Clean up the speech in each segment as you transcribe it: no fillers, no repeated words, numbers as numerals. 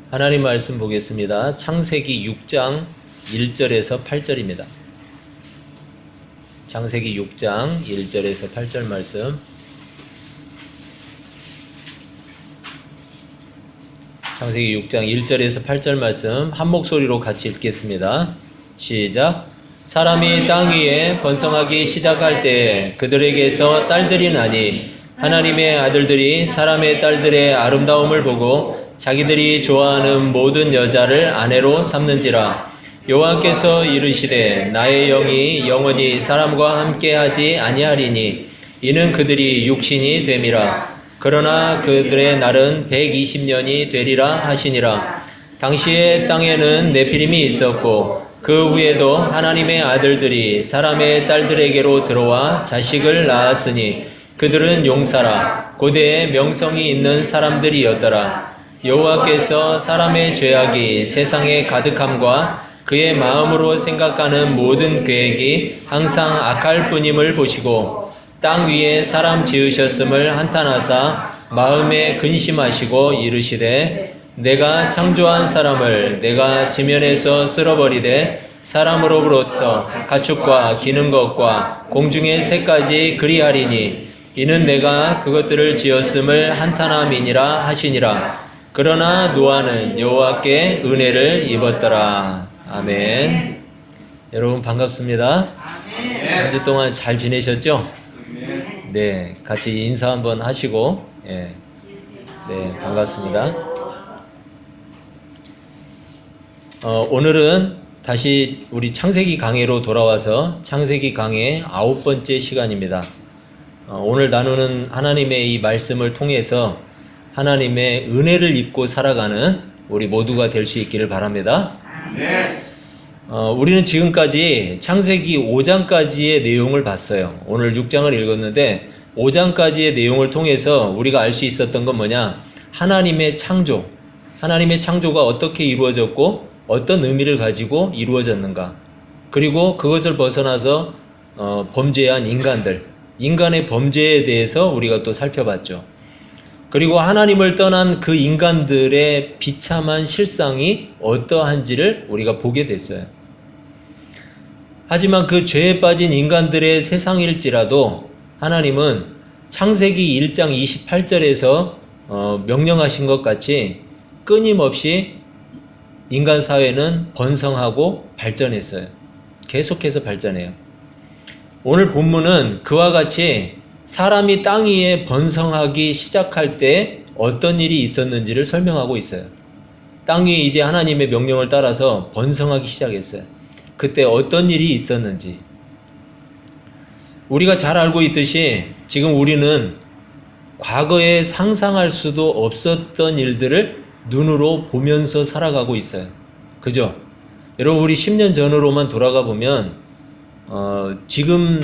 하나님 말씀 보겠습니다. 창세기 6장 1절에서 8절입니다. 창세기 6장 1절에서 8절 말씀. 창세기 6장 1절에서 8절 말씀 한 목소리로 같이 읽겠습니다. 시작. 사람이 땅 위에 번성하기 시작할 때에 그들에게서 딸들이 나니 하나님의 아들들이 사람의 딸들의 아름다움을 보고 자기들이 좋아하는 모든 여자를 아내로 삼는지라. 여호와께서 이르시되 나의 영이 영원히 사람과 함께하지 아니하리니 이는 그들이 육신이 됨이라. 그러나 그들의 날은 120년이 되리라 하시니라. 당시에 땅에는 네피림이 있었고 그 후에도 하나님의 아들들이 사람의 딸들에게로 들어와 자식을 낳았으니 그들은 용사라 고대에 명성이 있는 사람들이었더라. 여호와께서 사람의 죄악이 세상에 가득함과 그의 마음으로 생각하는 모든 계획이 항상 악할 뿐임을 보시고 땅 위에 사람 지으셨음을 한탄하사 마음에 근심하시고 이르시되 내가 창조한 사람을 내가 지면에서 쓸어버리되 사람으로부터 가축과 기는 것과 공중의 새까지 그리하리니 이는 내가 그것들을 지었음을 한탄함이니라 하시니라. 그러나 노아는 여호와께 은혜를 입었더라. 아멘. 여러분 반갑습니다. 한 주 동안 잘 지내셨죠? 네, 같이 인사 한번 하시고, 네, 반갑습니다. 오늘은 다시 우리 창세기 강해로 돌아와서 창세기 강해 9번째 시간입니다. 오늘 나누는 하나님의 이 말씀을 통해서 하나님의 은혜를 입고 살아가는 우리 모두가 될 수 있기를 바랍니다. 우리는 지금까지 창세기 5장까지의 내용을 봤어요. 오늘 6장을 읽었는데 5장까지의 내용을 통해서 우리가 알 수 있었던 건 뭐냐? 하나님의 창조가 어떻게 이루어졌고 어떤 의미를 가지고 이루어졌는가? 그리고 그것을 벗어나서 범죄한 인간의 범죄에 대해서 우리가 또 살펴봤죠. 그리고 하나님을 떠난 그 인간들의 비참한 실상이 어떠한지를 우리가 보게 됐어요. 하지만 그 죄에 빠진 인간들의 세상일지라도 하나님은 창세기 1장 28절에서 명령하신 것 같이 끊임없이 인간 사회는 번성하고 발전했어요. 계속해서 발전해요. 오늘 본문은 그와 같이 사람이 땅 위에 번성하기 시작할 때 어떤 일이 있었는지를 설명하고 있어요. 땅 위에 이제 하나님의 명령을 따라서 번성하기 시작했어요. 그때 어떤 일이 있었는지. 우리가 잘 알고 있듯이 지금 우리는 과거에 상상할 수도 없었던 일들을 눈으로 보면서 살아가고 있어요. 그죠? 여러분 우리 10년 전으로만 돌아가 보면 지금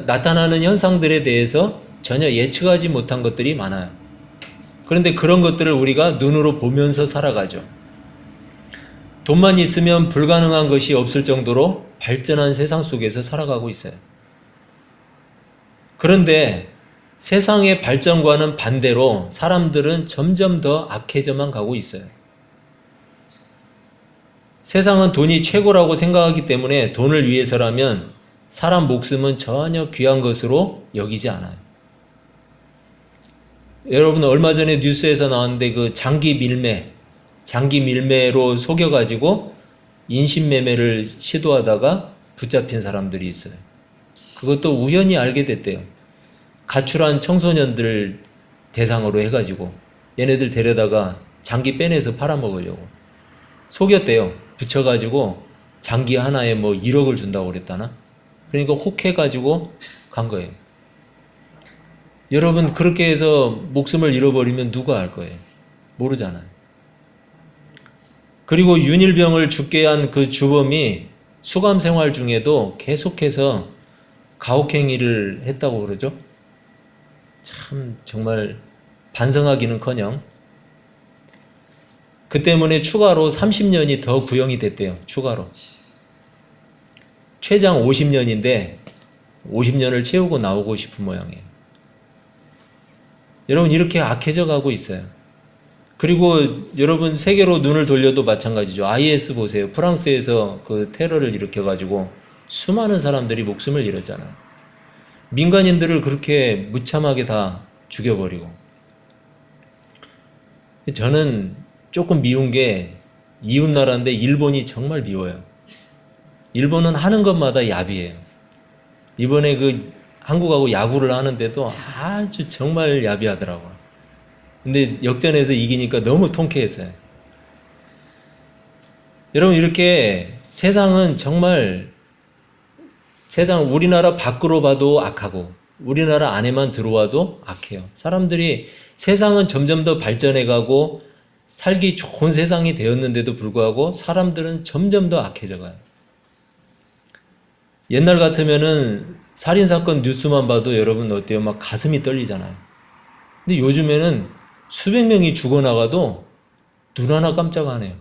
나타나는 현상들에 대해서 전혀 예측하지 못한 것들이 많아요. 그런데 그런 것들을 우리가 눈으로 보면서 살아가죠. 돈만 있으면 불가능한 것이 없을 정도로 발전한 세상 속에서 살아가고 있어요. 그런데 세상의 발전과는 반대로 사람들은 점점 더 악해져만 가고 있어요. 세상은 돈이 최고라고 생각하기 때문에 돈을 위해서라면 사람 목숨은 전혀 귀한 것으로 여기지 않아요. 여러분 얼마 전에 뉴스에서 나왔는데 그 장기 밀매로 속여가지고 인신매매를 시도하다가 붙잡힌 사람들이 있어요. 그것도 우연히 알게 됐대요. 가출한 청소년들 대상으로 해가지고 얘네들 데려다가 장기 빼내서 팔아먹으려고 속였대요. 붙여가지고 장기 하나에 뭐 1억을 준다고 그랬다나? 그러니까 혹해가지고 간 거예요. 여러분 그렇게 해서 목숨을 잃어버리면 누가 알 거예요? 모르잖아요. 그리고 윤일병을 죽게 한 그 주범이 수감 생활 중에도 계속해서 가혹행위를 했다고 그러죠. 참 정말 반성하기는커녕 그 때문에 추가로 30년이 더 구형이 됐대요. 추가로. 최장 50년인데 50년을 채우고 나오고 싶은 모양이에요. 여러분 이렇게 악해져 가고 있어요. 그리고 여러분 세계로 눈을 돌려도 마찬가지죠. IS 보세요. 프랑스에서 그 테러를 일으켜가지고 수많은 사람들이 목숨을 잃었잖아요. 민간인들을 그렇게 무참하게 다 죽여버리고. 저는 조금 미운 게 이웃나라인데 일본이 정말 미워요. 일본은 하는 것마다 야비해요. 이번에 그 한국하고 야구를 하는데도 아주 정말 야비하더라고요. 근데 역전해서 이기니까 너무 통쾌했어요. 여러분 이렇게 세상은 정말 세상 우리나라 밖으로 봐도 악하고 우리나라 안에만 들어와도 악해요. 사람들이 세상은 점점 더 발전해가고 살기 좋은 세상이 되었는데도 불구하고 사람들은 점점 더 악해져 가요. 옛날 같으면은 살인사건 뉴스만 봐도 여러분 어때요? 막 가슴이 떨리잖아요. 근데 요즘에는 수백 명이 죽어나가도 눈 하나 깜짝 안 해요.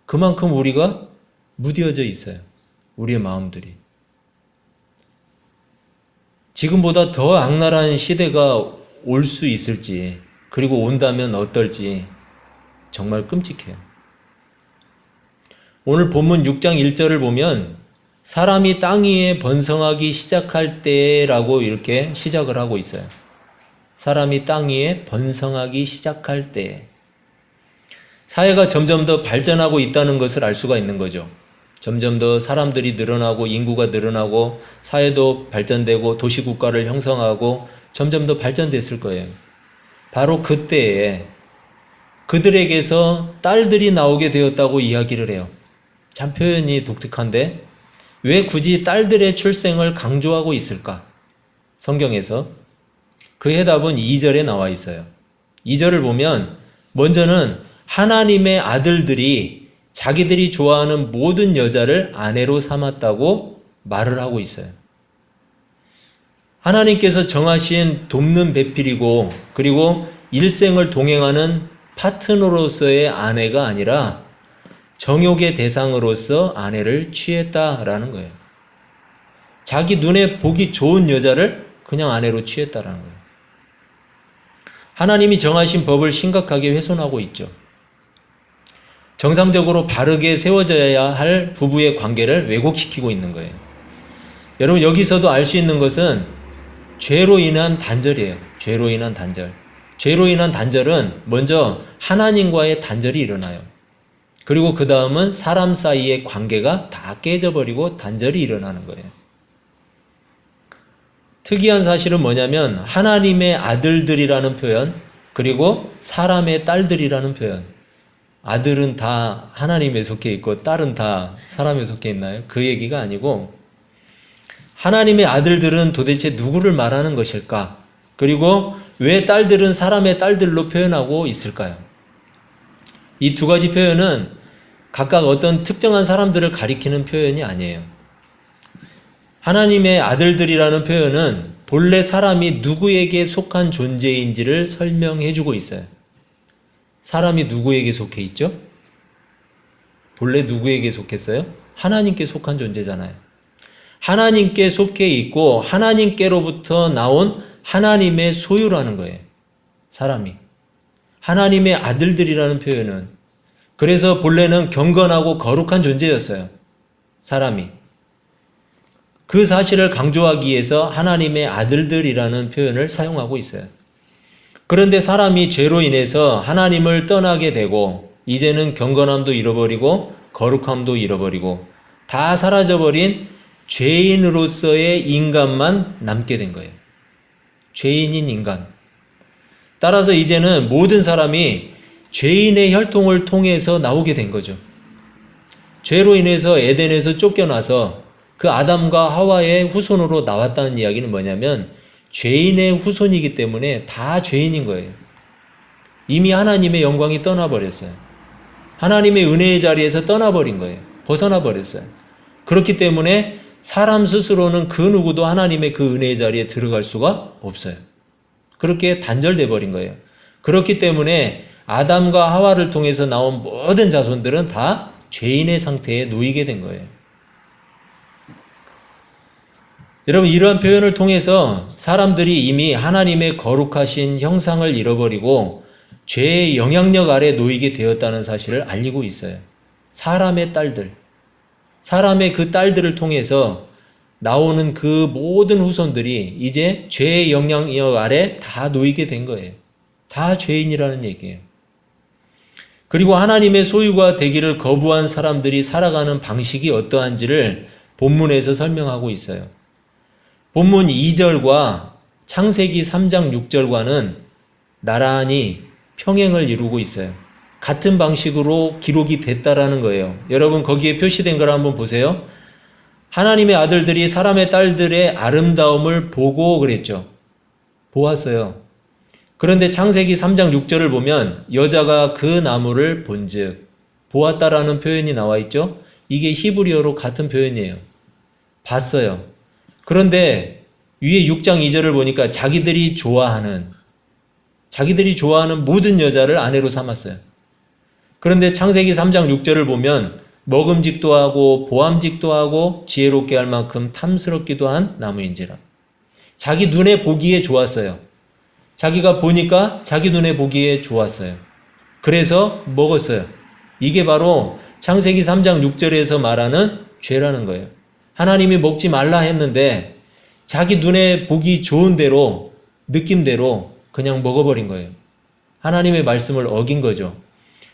그만큼 우리가 무뎌져 있어요. 우리의 마음들이. 지금보다 더 악랄한 시대가 올 수 있을지, 그리고 온다면 어떨지 정말 끔찍해요. 오늘 본문 6장 1절을 보면 사람이 땅 위에 번성하기 시작할 때라고 이렇게 시작을 하고 있어요. 사람이 땅 위에 번성하기 시작할 때. 사회가 점점 더 발전하고 있다는 것을 알 수가 있는 거죠. 점점 더 사람들이 늘어나고 인구가 늘어나고 사회도 발전되고 도시국가를 형성하고 점점 더 발전됐을 거예요. 바로 그때에 그들에게서 딸들이 나오게 되었다고 이야기를 해요. 참 표현이 독특한데 왜 굳이 딸들의 출생을 강조하고 있을까? 성경에서 그 해답은 2절에 나와 있어요. 2절을 보면 먼저는 하나님의 아들들이 자기들이 좋아하는 모든 여자를 아내로 삼았다고 말을 하고 있어요. 하나님께서 정하신 돕는 배필이고 그리고 일생을 동행하는 파트너로서의 아내가 아니라 정욕의 대상으로서 아내를 취했다라는 거예요. 자기 눈에 보기 좋은 여자를 그냥 아내로 취했다라는 거예요. 하나님이 정하신 법을 심각하게 훼손하고 있죠. 정상적으로 바르게 세워져야 할 부부의 관계를 왜곡시키고 있는 거예요. 여러분 여기서도 알 수 있는 것은 죄로 인한 단절이에요. 죄로 인한 단절. 죄로 인한 단절은 먼저 하나님과의 단절이 일어나요. 그리고 그 다음은 사람 사이의 관계가 다 깨져버리고 단절이 일어나는 거예요. 특이한 사실은 뭐냐면 하나님의 아들들이라는 표현 그리고 사람의 딸들이라는 표현. 아들은 다 하나님에 속해 있고 딸은 다 사람에 속해 있나요? 그 얘기가 아니고 하나님의 아들들은 도대체 누구를 말하는 것일까? 그리고 왜 딸들은 사람의 딸들로 표현하고 있을까요? 이 두 가지 표현은 각각 어떤 특정한 사람들을 가리키는 표현이 아니에요. 하나님의 아들들이라는 표현은 본래 사람이 누구에게 속한 존재인지를 설명해 주고 있어요. 사람이 누구에게 속해 있죠? 본래 누구에게 속했어요? 하나님께 속한 존재잖아요. 하나님께 속해 있고 하나님께로부터 나온 하나님의 소유라는 거예요. 사람이. 하나님의 아들들이라는 표현은 그래서 본래는 경건하고 거룩한 존재였어요. 사람이. 그 사실을 강조하기 위해서 하나님의 아들들이라는 표현을 사용하고 있어요. 그런데 사람이 죄로 인해서 하나님을 떠나게 되고 이제는 경건함도 잃어버리고 거룩함도 잃어버리고 다 사라져버린 죄인으로서의 인간만 남게 된 거예요. 죄인인 인간. 따라서 이제는 모든 사람이 죄인의 혈통을 통해서 나오게 된 거죠. 죄로 인해서 에덴에서 쫓겨나서 그 아담과 하와의 후손으로 나왔다는 이야기는 뭐냐면 죄인의 후손이기 때문에 다 죄인인 거예요. 이미 하나님의 영광이 떠나버렸어요. 하나님의 은혜의 자리에서 떠나버린 거예요. 벗어나 버렸어요. 그렇기 때문에 사람 스스로는 그 누구도 하나님의 그 은혜의 자리에 들어갈 수가 없어요. 그렇게 단절돼 버린 거예요. 그렇기 때문에 아담과 하와를 통해서 나온 모든 자손들은 다 죄인의 상태에 놓이게 된 거예요. 여러분 이러한 표현을 통해서 사람들이 이미 하나님의 거룩하신 형상을 잃어버리고 죄의 영향력 아래 놓이게 되었다는 사실을 알리고 있어요. 사람의 딸들, 사람의 그 딸들을 통해서 나오는 그 모든 후손들이 이제 죄의 영향력 아래 다 놓이게 된 거예요. 다 죄인이라는 얘기예요. 그리고 하나님의 소유가 되기를 거부한 사람들이 살아가는 방식이 어떠한지를 본문에서 설명하고 있어요. 본문 2절과 창세기 3장 6절과는 나란히 평행을 이루고 있어요. 같은 방식으로 기록이 됐다라는 거예요. 여러분 거기에 표시된 걸 한번 보세요. 하나님의 아들들이 사람의 딸들의 아름다움을 보고 그랬죠. 보았어요. 그런데 창세기 3장 6절을 보면 여자가 그 나무를 본즉 보았다라는 표현이 나와 있죠. 이게 히브리어로 같은 표현이에요. 봤어요. 그런데 위에 6장 2절을 보니까 자기들이 좋아하는 모든 여자를 아내로 삼았어요. 그런데 창세기 3장 6절을 보면 먹음직도 하고 보암직도 하고 지혜롭게 할 만큼 탐스럽기도 한 나무인지라. 자기 눈에 보기에 좋았어요. 자기가 보니까 자기 눈에 보기에 좋았어요. 그래서 먹었어요. 이게 바로 창세기 3장 6절에서 말하는 죄라는 거예요. 하나님이 먹지 말라 했는데 자기 눈에 보기 좋은 대로 느낌대로 그냥 먹어버린 거예요. 하나님의 말씀을 어긴 거죠.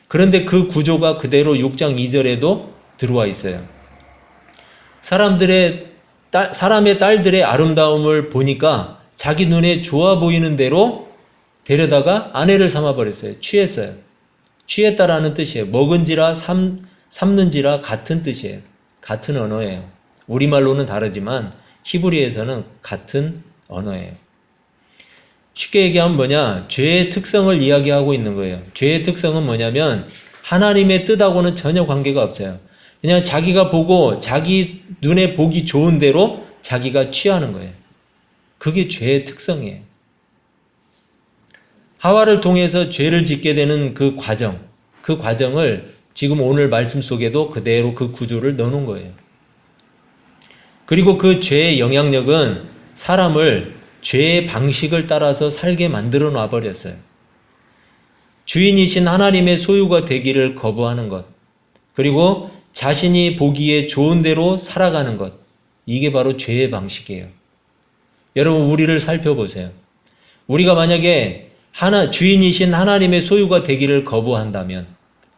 그런데 그 구조가 그대로 6장 2절에도 들어와 있어요. 사람의 딸들의 아름다움을 보니까 자기 눈에 좋아 보이는 대로 데려다가 아내를 삼아버렸어요. 취했어요. 취했다라는 뜻이에요. 먹은지라 삼는지라 같은 뜻이에요. 같은 언어예요. 우리말로는 다르지만 히브리에서는 같은 언어예요. 쉽게 얘기하면 뭐냐? 죄의 특성을 이야기하고 있는 거예요. 죄의 특성은 뭐냐면 하나님의 뜻하고는 전혀 관계가 없어요. 그냥 자기가 보고 자기 눈에 보기 좋은 대로 자기가 취하는 거예요. 그게 죄의 특성이에요. 하와를 통해서 죄를 짓게 되는 그 과정을 지금 오늘 말씀 속에도 그대로 그 구조를 넣어놓은 거예요. 그리고 그 죄의 영향력은 사람을 죄의 방식을 따라서 살게 만들어 놔버렸어요. 주인이신 하나님의 소유가 되기를 거부하는 것, 그리고 자신이 보기에 좋은 대로 살아가는 것, 이게 바로 죄의 방식이에요. 여러분 우리를 살펴보세요. 우리가 만약에 주인이신 하나님의 소유가 되기를 거부한다면,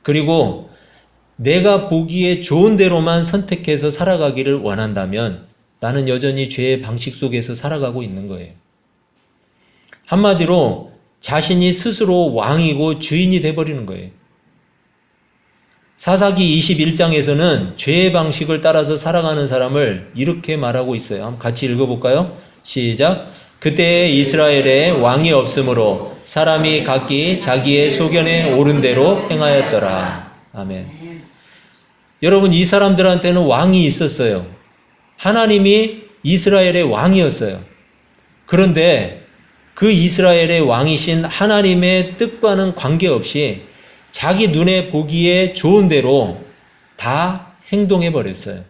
그리고 내가 보기에 좋은 대로만 선택해서 살아가기를 원한다면 나는 여전히 죄의 방식 속에서 살아가고 있는 거예요. 한마디로 자신이 스스로 왕이고 주인이 돼버리는 거예요. 사사기 21장에서는 죄의 방식을 따라서 살아가는 사람을 이렇게 말하고 있어요. 한번 같이 읽어볼까요? 시작. 그때 이스라엘에 왕이 없으므로 사람이 각기 자기의 소견에 옳은 대로 행하였더라. 아멘. 여러분 이 사람들한테는 왕이 있었어요. 하나님이 이스라엘의 왕이었어요. 그런데 그 이스라엘의 왕이신 하나님의 뜻과는 관계없이 자기 눈에 보기에 좋은 대로 다 행동해 버렸어요.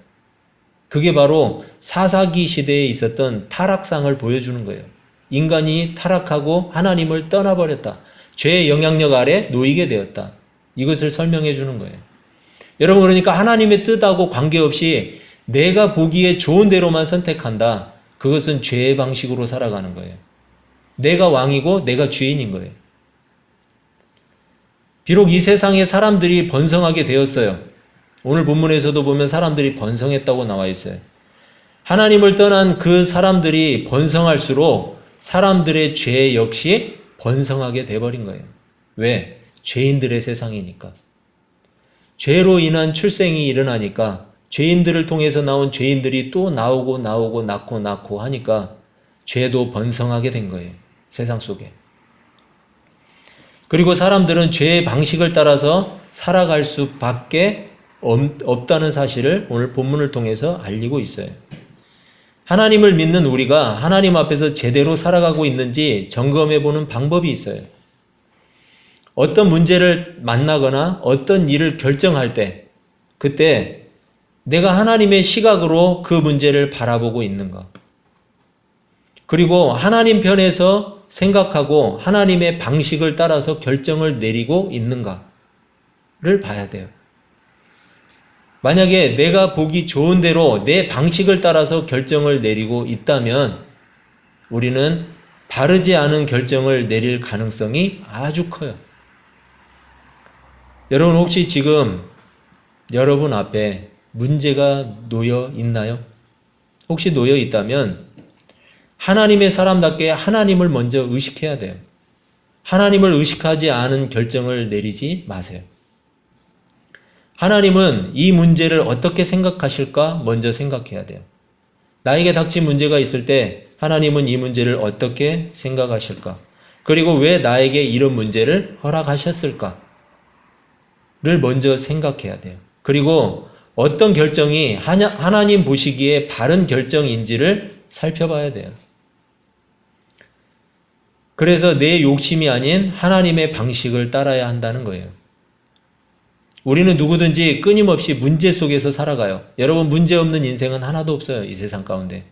그게 바로 사사기 시대에 있었던 타락상을 보여주는 거예요. 인간이 타락하고 하나님을 떠나버렸다. 죄의 영향력 아래 놓이게 되었다. 이것을 설명해 주는 거예요. 여러분 그러니까 하나님의 뜻하고 관계없이 내가 보기에 좋은 대로만 선택한다. 그것은 죄의 방식으로 살아가는 거예요. 내가 왕이고 내가 주인인 거예요. 비록 이 세상에 사람들이 번성하게 되었어요. 오늘 본문에서도 보면 사람들이 번성했다고 나와 있어요. 하나님을 떠난 그 사람들이 번성할수록 사람들의 죄 역시 번성하게 돼버린 거예요. 왜? 죄인들의 세상이니까. 죄로 인한 출생이 일어나니까 죄인들을 통해서 나온 죄인들이 또 나오고 낳고 하니까 죄도 번성하게 된 거예요. 세상 속에. 그리고 사람들은 죄의 방식을 따라서 살아갈 수밖에 없다는 사실을 오늘 본문을 통해서 알리고 있어요. 하나님을 믿는 우리가 하나님 앞에서 제대로 살아가고 있는지 점검해 보는 방법이 있어요. 어떤 문제를 만나거나 어떤 일을 결정할 때 그때 내가 하나님의 시각으로 그 문제를 바라보고 있는가? 그리고 하나님 편에서 생각하고 하나님의 방식을 따라서 결정을 내리고 있는가를 봐야 돼요. 만약에 내가 보기 좋은 대로 내 방식을 따라서 결정을 내리고 있다면 우리는 바르지 않은 결정을 내릴 가능성이 아주 커요. 여러분 혹시 지금 여러분 앞에 문제가 놓여 있나요? 혹시 놓여 있다면 하나님의 사람답게 하나님을 먼저 의식해야 돼요. 하나님을 의식하지 않은 결정을 내리지 마세요. 하나님은 이 문제를 어떻게 생각하실까 먼저 생각해야 돼요. 나에게 닥친 문제가 있을 때 하나님은 이 문제를 어떻게 생각하실까? 그리고 왜 나에게 이런 문제를 허락하셨을까? 를 먼저 생각해야 돼요. 그리고 어떤 결정이 하나님 보시기에 바른 결정인지를 살펴봐야 돼요. 그래서 내 욕심이 아닌 하나님의 방식을 따라야 한다는 거예요. 우리는 누구든지 끊임없이 문제 속에서 살아가요. 여러분 문제 없는 인생은 하나도 없어요. 이 세상 가운데.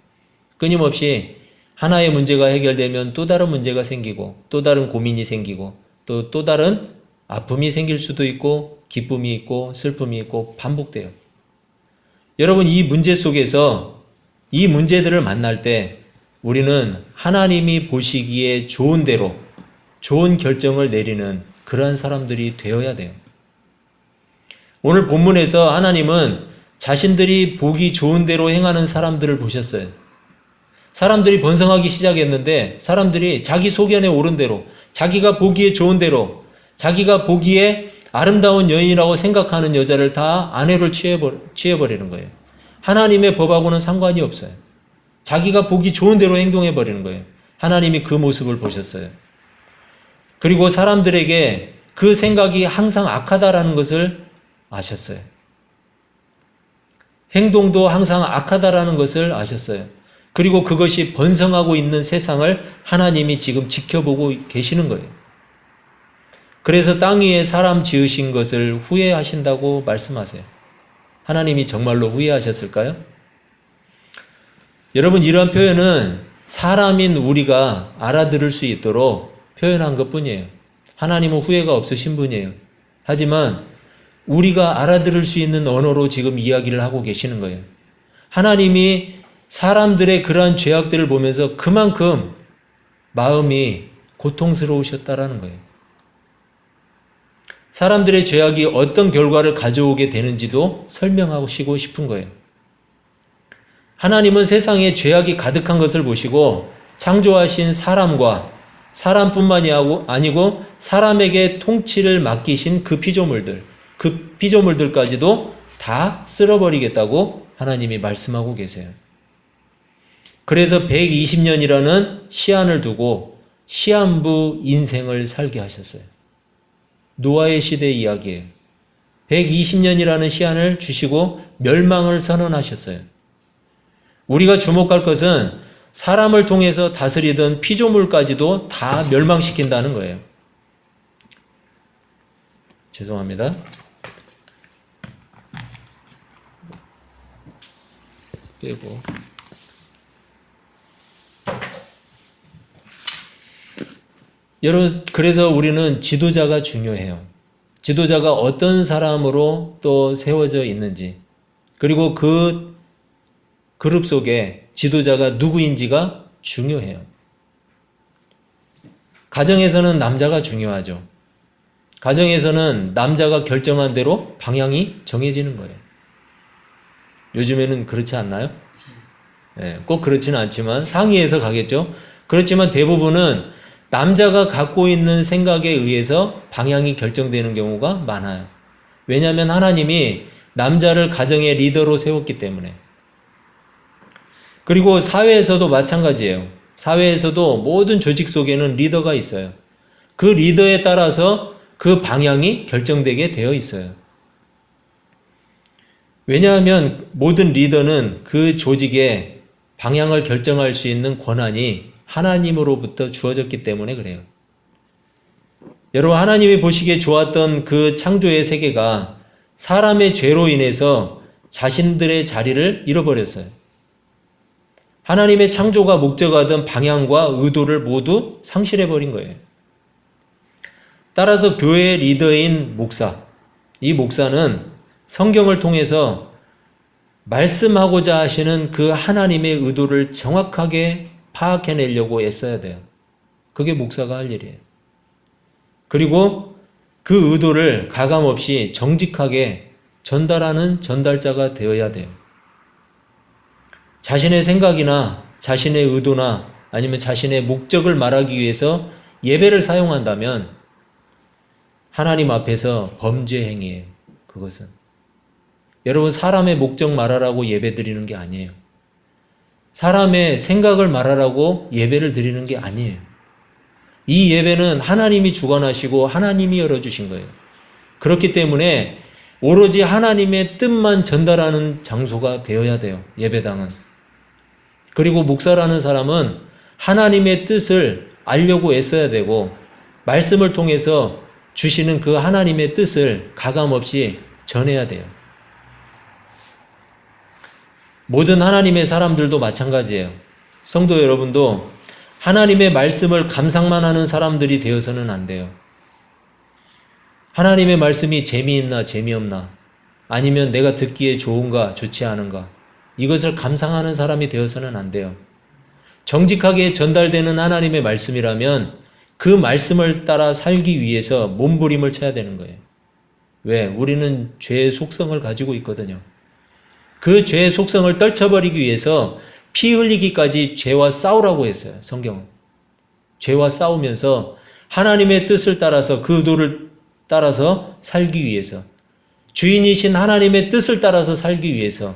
끊임없이 하나의 문제가 해결되면 또 다른 문제가 생기고 또 다른 고민이 생기고 또 다른 아픔이 생길 수도 있고 기쁨이 있고 슬픔이 있고 반복돼요. 여러분 이 문제 속에서 이 문제들을 만날 때 우리는 하나님이 보시기에 좋은 대로 좋은 결정을 내리는 그러한 사람들이 되어야 돼요. 오늘 본문에서 하나님은 자신들이 보기 좋은 대로 행하는 사람들을 보셨어요. 사람들이 번성하기 시작했는데 사람들이 자기 소견에 오른 대로 자기가 보기에 좋은 대로 자기가 보기에 아름다운 여인이라고 생각하는 여자를 다 아내로 취해버리는 거예요. 하나님의 법하고는 상관이 없어요. 자기가 보기 좋은 대로 행동해버리는 거예요. 하나님이 그 모습을 보셨어요. 그리고 사람들에게 그 생각이 항상 악하다라는 것을 아셨어요. 행동도 항상 악하다라는 것을 아셨어요. 그리고 그것이 번성하고 있는 세상을 하나님이 지금 지켜보고 계시는 거예요. 그래서 땅 위에 사람 지으신 것을 후회하신다고 말씀하세요. 하나님이 정말로 후회하셨을까요? 여러분 이러한 표현은 사람인 우리가 알아들을 수 있도록 표현한 것뿐이에요. 하나님은 후회가 없으신 분이에요. 하지만 우리가 알아들을 수 있는 언어로 지금 이야기를 하고 계시는 거예요. 하나님이 사람들의 그러한 죄악들을 보면서 그만큼 마음이 고통스러우셨다라는 거예요. 사람들의 죄악이 어떤 결과를 가져오게 되는지도 설명하시고 싶은 거예요. 하나님은 세상에 죄악이 가득한 것을 보시고 창조하신 사람과 사람뿐만이 아니고 사람에게 통치를 맡기신 그 피조물들까지도 다 쓸어버리겠다고 하나님이 말씀하고 계세요. 그래서 120년이라는 시한을 두고 시한부 인생을 살게 하셨어요. 노아의 시대 이야기예요. 120년이라는 시한을 주시고 멸망을 선언하셨어요. 우리가 주목할 것은 사람을 통해서 다스리던 피조물까지도 다 멸망시킨다는 거예요. 죄송합니다. 빼고. 여러분, 그래서 우리는 지도자가 중요해요. 지도자가 어떤 사람으로 또 세워져 있는지, 그리고 그 그룹 속에 지도자가 누구인지가 중요해요. 가정에서는 남자가 중요하죠. 가정에서는 남자가 결정한 대로 방향이 정해지는 거예요. 요즘에는 그렇지 않나요? 네, 꼭 그렇지는 않지만 상위에서 가겠죠. 그렇지만 대부분은 남자가 갖고 있는 생각에 의해서 방향이 결정되는 경우가 많아요. 왜냐하면 하나님이 남자를 가정의 리더로 세웠기 때문에. 그리고 사회에서도 마찬가지예요. 사회에서도 모든 조직 속에는 리더가 있어요. 그 리더에 따라서 그 방향이 결정되게 되어 있어요. 왜냐하면 모든 리더는 그 조직의 방향을 결정할 수 있는 권한이 하나님으로부터 주어졌기 때문에 그래요. 여러분, 하나님이 보시기에 좋았던 그 창조의 세계가 사람의 죄로 인해서 자신들의 자리를 잃어버렸어요. 하나님의 창조가 목적하던 방향과 의도를 모두 상실해버린 거예요. 따라서 교회 리더인 목사, 이 목사는 성경을 통해서 말씀하고자 하시는 그 하나님의 의도를 정확하게 파악해내려고 애써야 돼요. 그게 목사가 할 일이에요. 그리고 그 의도를 가감없이 정직하게 전달하는 전달자가 되어야 돼요. 자신의 생각이나 자신의 의도나 아니면 자신의 목적을 말하기 위해서 예배를 사용한다면 하나님 앞에서 범죄 행위예요. 그것은. 여러분, 사람의 목적 말하라고 예배 드리는 게 아니에요. 사람의 생각을 말하라고 예배를 드리는 게 아니에요. 이 예배는 하나님이 주관하시고 하나님이 열어주신 거예요. 그렇기 때문에 오로지 하나님의 뜻만 전달하는 장소가 되어야 돼요. 예배당은. 그리고 목사라는 사람은 하나님의 뜻을 알려고 애써야 되고 말씀을 통해서 주시는 그 하나님의 뜻을 가감없이 전해야 돼요. 모든 하나님의 사람들도 마찬가지예요. 성도 여러분도 하나님의 말씀을 감상만 하는 사람들이 되어서는 안 돼요. 하나님의 말씀이 재미있나 재미없나 아니면 내가 듣기에 좋은가 좋지 않은가 이것을 감상하는 사람이 되어서는 안 돼요. 정직하게 전달되는 하나님의 말씀이라면 그 말씀을 따라 살기 위해서 몸부림을 쳐야 되는 거예요. 왜? 우리는 죄의 속성을 가지고 있거든요. 그 죄의 속성을 떨쳐버리기 위해서 피 흘리기까지 죄와 싸우라고 했어요. 성경은. 죄와 싸우면서 하나님의 뜻을 따라서 그 의도를 따라서 살기 위해서 주인이신 하나님의 뜻을 따라서 살기 위해서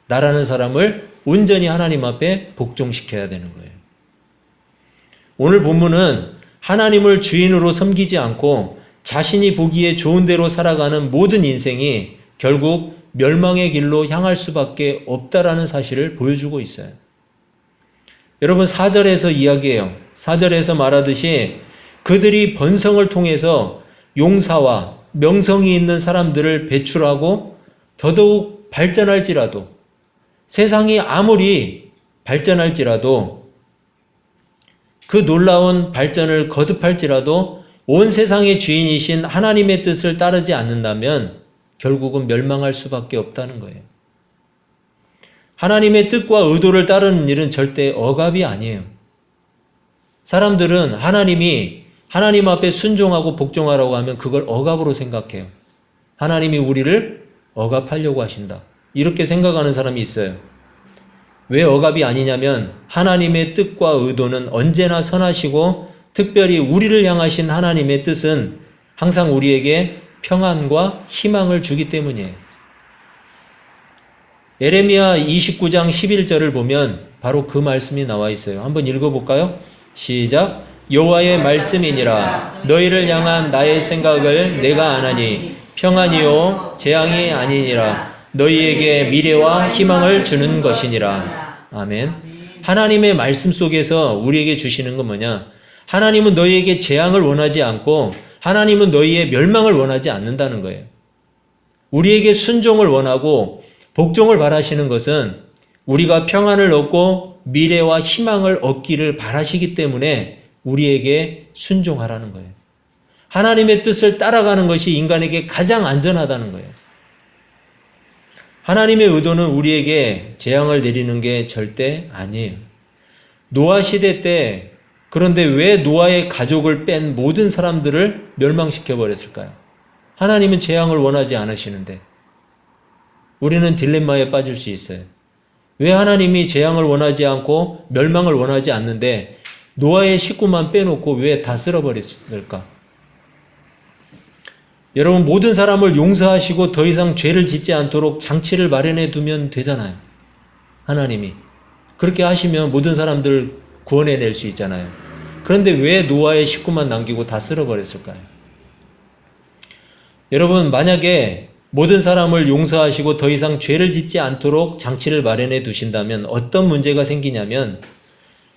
나라는 사람을 온전히 하나님 앞에 복종시켜야 되는 거예요. 오늘 본문은 하나님을 주인으로 섬기지 않고 자신이 보기에 좋은 대로 살아가는 모든 인생이 결국 멸망의 길로 향할 수밖에 없다라는 사실을 보여주고 있어요. 여러분 4절에서 이야기해요. 4절에서 말하듯이 그들이 번성을 통해서 용사와 명성이 있는 사람들을 배출하고 더더욱 발전할지라도 세상이 아무리 발전할지라도 그 놀라운 발전을 거듭할지라도 온 세상의 주인이신 하나님의 뜻을 따르지 않는다면 결국은 멸망할 수밖에 없다는 거예요. 하나님의 뜻과 의도를 따르는 일은 절대 억압이 아니에요. 사람들은 하나님이 하나님 앞에 순종하고 복종하라고 하면 그걸 억압으로 생각해요. 하나님이 우리를 억압하려고 하신다. 이렇게 생각하는 사람이 있어요. 왜 억압이 아니냐면 하나님의 뜻과 의도는 언제나 선하시고 특별히 우리를 향하신 하나님의 뜻은 항상 우리에게 평안과 희망을 주기 때문이에요. 예레미야 29장 11절을 보면 바로 그 말씀이 나와 있어요. 한번 읽어볼까요? 시작. 여호와의 말씀이니라 너희를 향한 나의 생각을 내가 아나니 평안이요 재앙이 아니니라 너희에게 미래와 희망을 주는 것이니라. 아멘. 하나님의 말씀 속에서 우리에게 주시는 건 뭐냐? 하나님은 너희에게 재앙을 원하지 않고 하나님은 너희의 멸망을 원하지 않는다는 거예요. 우리에게 순종을 원하고 복종을 바라시는 것은 우리가 평안을 얻고 미래와 희망을 얻기를 바라시기 때문에 우리에게 순종하라는 거예요. 하나님의 뜻을 따라가는 것이 인간에게 가장 안전하다는 거예요. 하나님의 의도는 우리에게 재앙을 내리는 게 절대 아니에요. 노아 시대 때 그런데 왜 노아의 가족을 뺀 모든 사람들을 멸망시켜 버렸을까요? 하나님은 재앙을 원하지 않으시는데 우리는 딜레마에 빠질 수 있어요. 왜 하나님이 재앙을 원하지 않고 멸망을 원하지 않는데 노아의 식구만 빼놓고 왜 다 쓸어버렸을까? 여러분 모든 사람을 용서하시고 더 이상 죄를 짓지 않도록 장치를 마련해 두면 되잖아요. 하나님이. 그렇게 하시면 모든 사람들 구원해낼 수 있잖아요. 그런데 왜 노아의 식구만 남기고 다 쓸어버렸을까요? 여러분 만약에 모든 사람을 용서하시고 더 이상 죄를 짓지 않도록 장치를 마련해 두신다면 어떤 문제가 생기냐면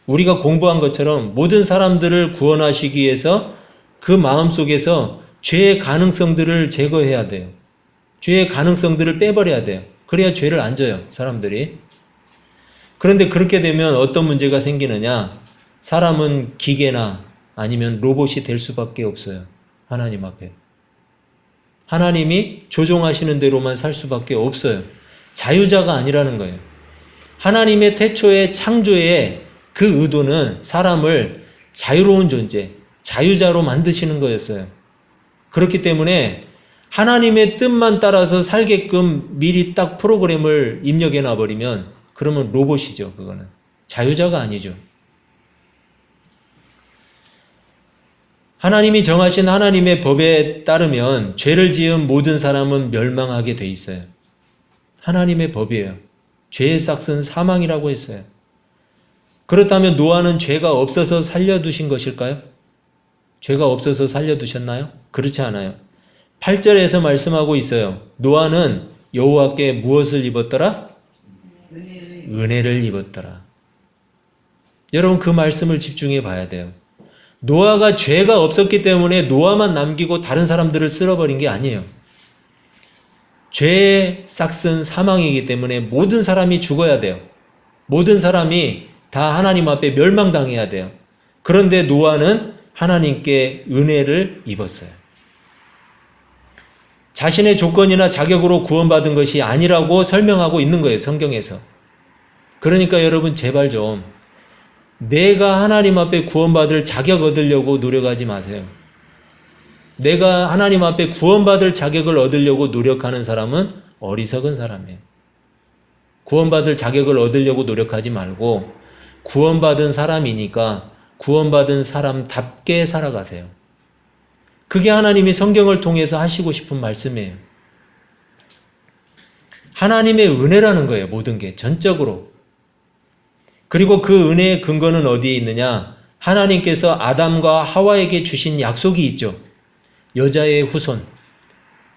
우리가 공부한 것처럼 모든 사람들을 구원하시기 위해서 그 마음속에서 죄의 가능성들을 제거해야 돼요. 죄의 가능성들을 빼버려야 돼요. 그래야 죄를 안 져요, 사람들이. 그런데 그렇게 되면 어떤 문제가 생기느냐? 사람은 기계나 아니면 로봇이 될 수밖에 없어요. 하나님 앞에. 하나님이 조종하시는 대로만 살 수밖에 없어요. 자유자가 아니라는 거예요. 하나님의 태초의 창조의 그 의도는 사람을 자유로운 존재, 자유자로 만드시는 거였어요. 그렇기 때문에 하나님의 뜻만 따라서 살게끔 미리 딱 프로그램을 입력해 놔버리면 그러면 로봇이죠. 그거는. 자유자가 아니죠. 하나님이 정하신 하나님의 법에 따르면 죄를 지은 모든 사람은 멸망하게 돼 있어요. 하나님의 법이에요. 죄의 싹은 사망이라고 했어요. 그렇다면 노아는 죄가 없어서 살려두신 것일까요? 죄가 없어서 살려두셨나요? 그렇지 않아요. 8절에서 말씀하고 있어요. 노아는 여호와께 무엇을 입었더라? 은혜를 입었더라. 여러분 그 말씀을 집중해 봐야 돼요. 노아가 죄가 없었기 때문에 노아만 남기고 다른 사람들을 쓸어버린 게 아니에요. 죄의 싹은 사망이기 때문에 모든 사람이 죽어야 돼요. 모든 사람이 다 하나님 앞에 멸망당해야 돼요. 그런데 노아는 하나님께 은혜를 입었어요. 자신의 조건이나 자격으로 구원받은 것이 아니라고 설명하고 있는 거예요. 성경에서. 그러니까 여러분 제발 좀 내가 하나님 앞에 구원받을 자격 얻으려고 노력하지 마세요. 내가 하나님 앞에 구원받을 자격을 얻으려고 노력하는 사람은 어리석은 사람이에요. 구원받을 자격을 얻으려고 노력하지 말고 구원받은 사람이니까 구원받은 사람답게 살아가세요. 그게 하나님이 성경을 통해서 하시고 싶은 말씀이에요. 하나님의 은혜라는 거예요. 모든 게 전적으로. 그리고 그 은혜의 근거는 어디에 있느냐? 하나님께서 아담과 하와에게 주신 약속이 있죠. 여자의 후손.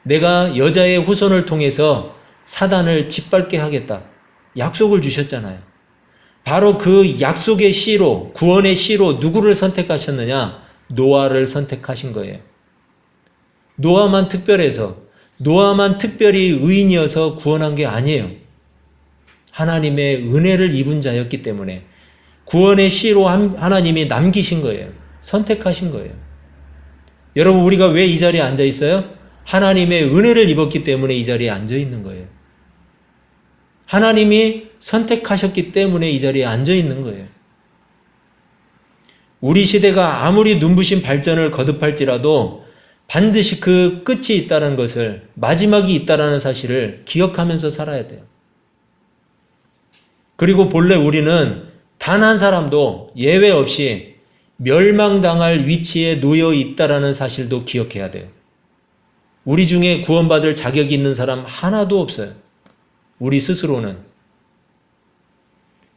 내가 여자의 후손을 통해서 사단을 짓밟게 하겠다. 약속을 주셨잖아요. 바로 그 약속의 씨로, 구원의 씨로 누구를 선택하셨느냐? 노아를 선택하신 거예요. 노아만 특별해서, 노아만 특별히 의인이어서 구원한 게 아니에요. 하나님의 은혜를 입은 자였기 때문에 구원의 씨로 하나님이 남기신 거예요. 선택하신 거예요. 여러분 우리가 왜 이 자리에 앉아 있어요? 하나님의 은혜를 입었기 때문에 이 자리에 앉아 있는 거예요. 하나님이 선택하셨기 때문에 이 자리에 앉아 있는 거예요. 우리 시대가 아무리 눈부신 발전을 거듭할지라도 반드시 그 끝이 있다는 것을, 마지막이 있다는 사실을 기억하면서 살아야 돼요. 그리고 본래 우리는 단 한 사람도 예외 없이 멸망당할 위치에 놓여 있다는 사실도 기억해야 돼요. 우리 중에 구원받을 자격이 있는 사람 하나도 없어요. 우리 스스로는.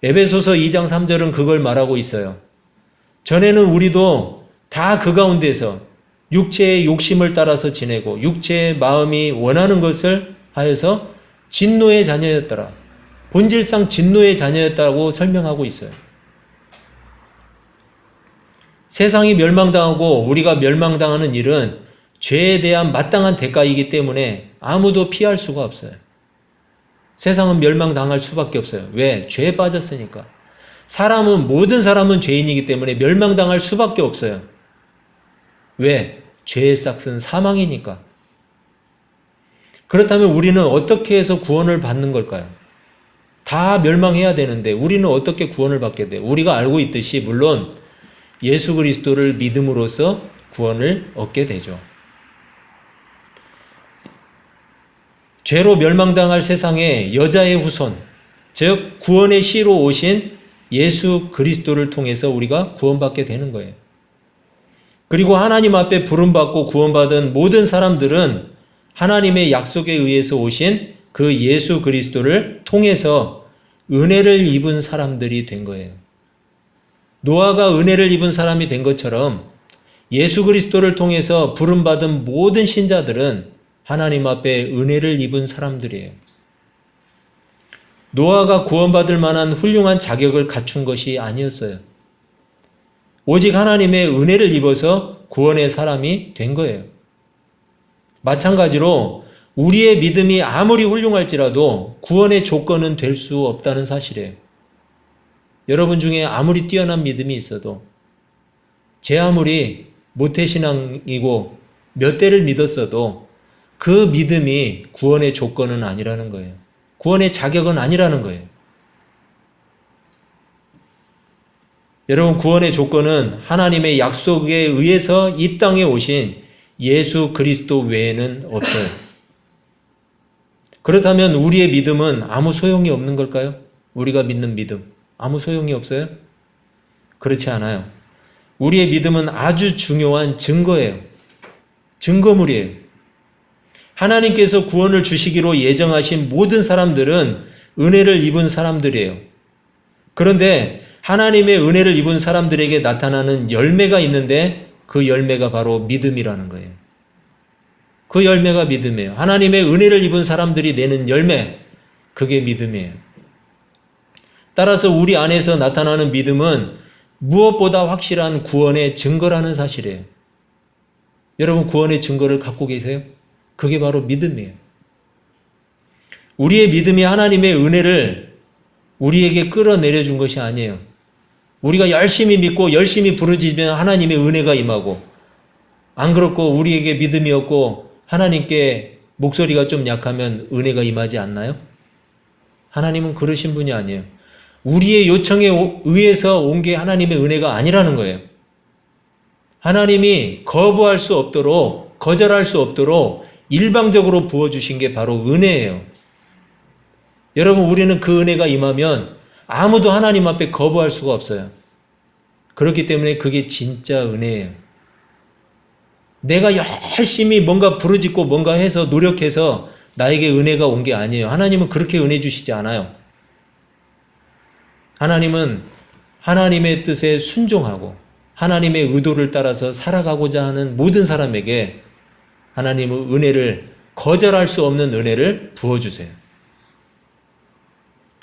에베소서 2장 3절은 그걸 말하고 있어요. 전에는 우리도 다 그 가운데서 육체의 욕심을 따라서 지내고 육체의 마음이 원하는 것을 하여서 진노의 자녀였더라. 본질상 진노의 자녀였다고 설명하고 있어요. 세상이 멸망당하고 우리가 멸망당하는 일은 죄에 대한 마땅한 대가이기 때문에 아무도 피할 수가 없어요. 세상은 멸망당할 수밖에 없어요. 왜? 죄에 빠졌으니까. 모든 사람은 죄인이기 때문에 멸망당할 수밖에 없어요. 왜? 죄의 싹은 사망이니까. 그렇다면 우리는 어떻게 해서 구원을 받는 걸까요? 다 멸망해야 되는데 우리는 어떻게 구원을 받게 돼요? 우리가 알고 있듯이 물론 예수 그리스도를 믿음으로써 구원을 얻게 되죠. 죄로 멸망당할 세상에 여자의 후손, 즉 구원의 씨로 오신 예수 그리스도를 통해서 우리가 구원받게 되는 거예요. 그리고 하나님 앞에 부름받고 구원받은 모든 사람들은 하나님의 약속에 의해서 오신 그 예수 그리스도를 통해서 은혜를 입은 사람들이 된 거예요. 노아가 은혜를 입은 사람이 된 것처럼 예수 그리스도를 통해서 부름받은 모든 신자들은 하나님 앞에 은혜를 입은 사람들이에요. 노아가 구원받을 만한 훌륭한 자격을 갖춘 것이 아니었어요. 오직 하나님의 은혜를 입어서 구원의 사람이 된 거예요. 마찬가지로 우리의 믿음이 아무리 훌륭할지라도 구원의 조건은 될 수 없다는 사실이에요. 여러분 중에 아무리 뛰어난 믿음이 있어도, 제 아무리 모태신앙이고 몇 대를 믿었어도 그 믿음이 구원의 조건은 아니라는 거예요. 구원의 자격은 아니라는 거예요. 여러분, 구원의 조건은 하나님의 약속에 의해서 이 땅에 오신 예수 그리스도 외에는 없어요. 그렇다면 우리의 믿음은 아무 소용이 없는 걸까요? 우리가 믿는 믿음 아무 소용이 없어요? 그렇지 않아요. 우리의 믿음은 아주 중요한 증거예요. 증거물이에요. 하나님께서 구원을 주시기로 예정하신 모든 사람들은 은혜를 입은 사람들이에요. 그런데 하나님의 은혜를 입은 사람들에게 나타나는 열매가 있는데 그 열매가 바로 믿음이라는 거예요. 그 열매가 믿음이에요. 하나님의 은혜를 입은 사람들이 내는 열매, 그게 믿음이에요. 따라서 우리 안에서 나타나는 믿음은 무엇보다 확실한 구원의 증거라는 사실이에요. 여러분, 구원의 증거를 갖고 계세요? 그게 바로 믿음이에요. 우리의 믿음이 하나님의 은혜를 우리에게 끌어내려 준 것이 아니에요. 우리가 열심히 믿고 열심히 부르짖으면 하나님의 은혜가 임하고, 안 그렇고 우리에게 믿음이 없고 하나님께 목소리가 좀 약하면 은혜가 임하지 않나요? 하나님은 그러신 분이 아니에요. 우리의 요청에 의해서 온 게 하나님의 은혜가 아니라는 거예요. 하나님이 거부할 수 없도록, 거절할 수 없도록 일방적으로 부어주신 게 바로 은혜예요. 여러분, 우리는 그 은혜가 임하면 아무도 하나님 앞에 거부할 수가 없어요. 그렇기 때문에 그게 진짜 은혜예요. 내가 열심히 뭔가 부르짖고 뭔가 해서 노력해서 나에게 은혜가 온 게 아니에요. 하나님은 그렇게 은혜 주시지 않아요. 하나님은 하나님의 뜻에 순종하고 하나님의 의도를 따라서 살아가고자 하는 모든 사람에게 하나님의 은혜를, 거절할 수 없는 은혜를 부어주세요.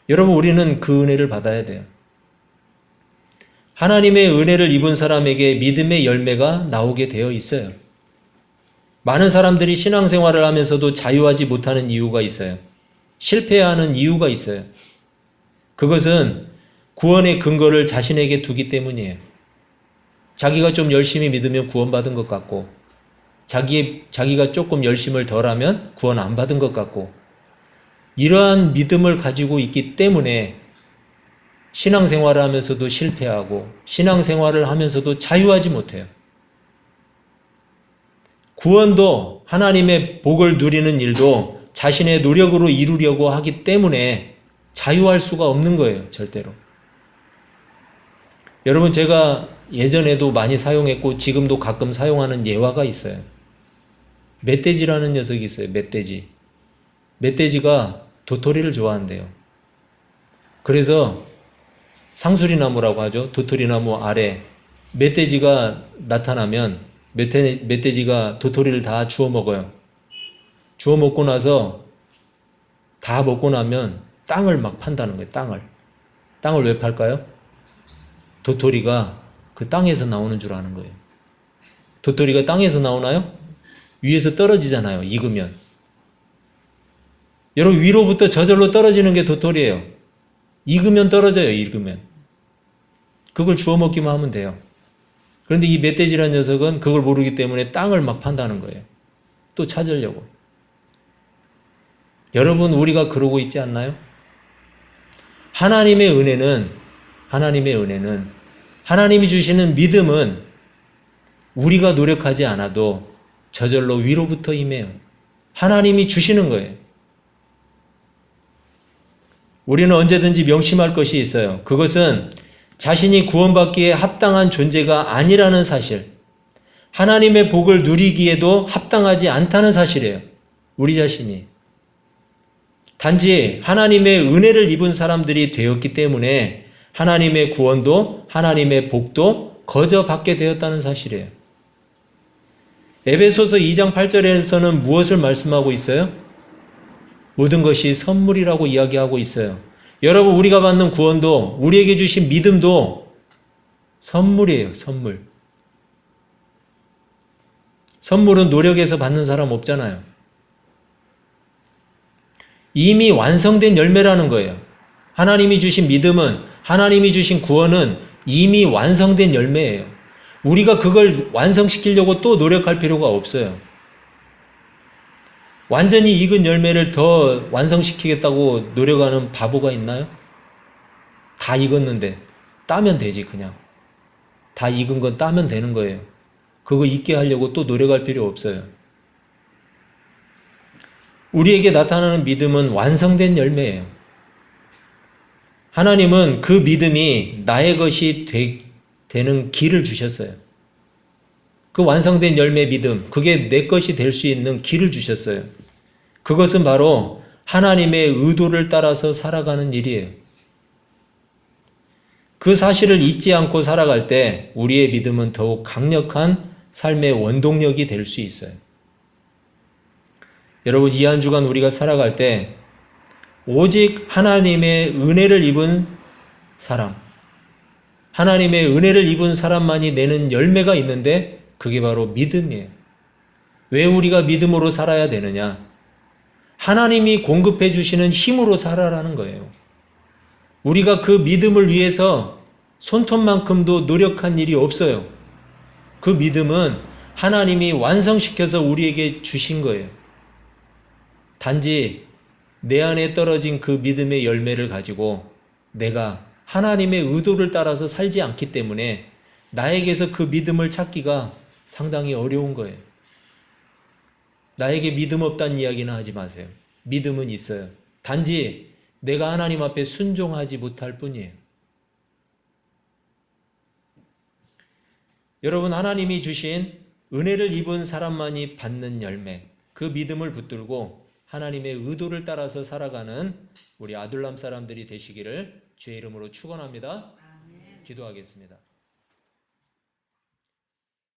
여러분, 우리는 그 은혜를 받아야 돼요. 하나님의 은혜를 입은 사람에게 믿음의 열매가 나오게 되어 있어요. 많은 사람들이 신앙생활을 하면서도 자유하지 못하는 이유가 있어요. 실패하는 이유가 있어요. 그것은 구원의 근거를 자신에게 두기 때문이에요. 자기가 좀 열심히 믿으면 구원받은 것 같고, 자기가 조금 열심을 덜하면 구원 안 받은 것 같고, 이러한 믿음을 가지고 있기 때문에 신앙생활을 하면서도 실패하고 신앙생활을 하면서도 자유하지 못해요. 구원도, 하나님의 복을 누리는 일도 자신의 노력으로 이루려고 하기 때문에 자유할 수가 없는 거예요, 절대로. 여러분, 제가 예전에도 많이 사용했고 지금도 가끔 사용하는 예화가 있어요. 멧돼지라는 녀석이 있어요. 멧돼지. 멧돼지가 도토리를 좋아한대요. 그래서 상수리나무라고 하죠. 도토리나무 아래 멧돼지가 나타나면 멧돼지가 도토리를 다 주워 먹어요. 주워 먹고 나서 다 먹고 나면 땅을 막 판다는 거예요. 땅을 왜 팔까요? 도토리가 그 땅에서 나오는 줄 아는 거예요. 도토리가 땅에서 나오나요? 위에서 떨어지잖아요. 익으면. 여러분, 위로부터 저절로 떨어지는 게 도토리예요. 익으면 떨어져요. 익으면. 그걸 주워 먹기만 하면 돼요. 그런데 이 멧돼지라는 녀석은 그걸 모르기 때문에 땅을 막 판다는 거예요. 또 찾으려고. 여러분, 우리가 그러고 있지 않나요? 하나님의 은혜는 하나님이 주시는 믿음은 우리가 노력하지 않아도 저절로 위로부터 임해요. 하나님이 주시는 거예요. 우리는 언제든지 명심할 것이 있어요. 그것은 자신이 구원받기에 합당한 존재가 아니라는 사실, 하나님의 복을 누리기에도 합당하지 않다는 사실이에요. 우리 자신이. 단지 하나님의 은혜를 입은 사람들이 되었기 때문에 하나님의 구원도 하나님의 복도 거저 받게 되었다는 사실이에요. 에베소서 2장 8절에서는 무엇을 말씀하고 있어요? 모든 것이 선물이라고 이야기하고 있어요. 여러분, 우리가 받는 구원도, 우리에게 주신 믿음도 선물이에요. 선물. 선물은 노력해서 받는 사람 없잖아요. 이미 완성된 열매라는 거예요. 하나님이 주신 믿음은 하나님이 주신 구원은 이미 완성된 열매예요. 우리가 그걸 완성시키려고 또 노력할 필요가 없어요. 완전히 익은 열매를 더 완성시키겠다고 노력하는 바보가 있나요? 다 익었는데 따면 되지 그냥. 다 익은 건 따면 되는 거예요. 그거 익게 하려고 또 노력할 필요 없어요. 우리에게 나타나는 믿음은 완성된 열매예요. 하나님은 그 믿음이 나의 것이 되는 길을 주셨어요. 그 완성된 열매 믿음, 그게 내 것이 될 수 있는 길을 주셨어요. 그것은 바로 하나님의 의도를 따라서 살아가는 일이에요. 그 사실을 잊지 않고 살아갈 때 우리의 믿음은 더욱 강력한 삶의 원동력이 될 수 있어요. 여러분, 이 한 주간 우리가 살아갈 때 오직 하나님의 은혜를 입은 사람, 하나님의 은혜를 입은 사람만이 내는 열매가 있는데 그게 바로 믿음이에요. 왜 우리가 믿음으로 살아야 되느냐? 하나님이 공급해 주시는 힘으로 살아라는 거예요. 우리가 그 믿음을 위해서 손톱만큼도 노력한 일이 없어요. 그 믿음은 하나님이 완성시켜서 우리에게 주신 거예요. 단지 내 안에 떨어진 그 믿음의 열매를 가지고 내가 하나님의 의도를 따라서 살지 않기 때문에 나에게서 그 믿음을 찾기가 상당히 어려운 거예요. 나에게 믿음 없다는 이야기는 하지 마세요. 믿음은 있어요. 단지 내가 하나님 앞에 순종하지 못할 뿐이에요. 여러분, 하나님이 주신 은혜를 입은 사람만이 받는 열매, 그 믿음을 붙들고 하나님의 의도를 따라서 살아가는 우리 아둘람 사람들이 되시기를 주의 이름으로 축원합니다. 기도하겠습니다.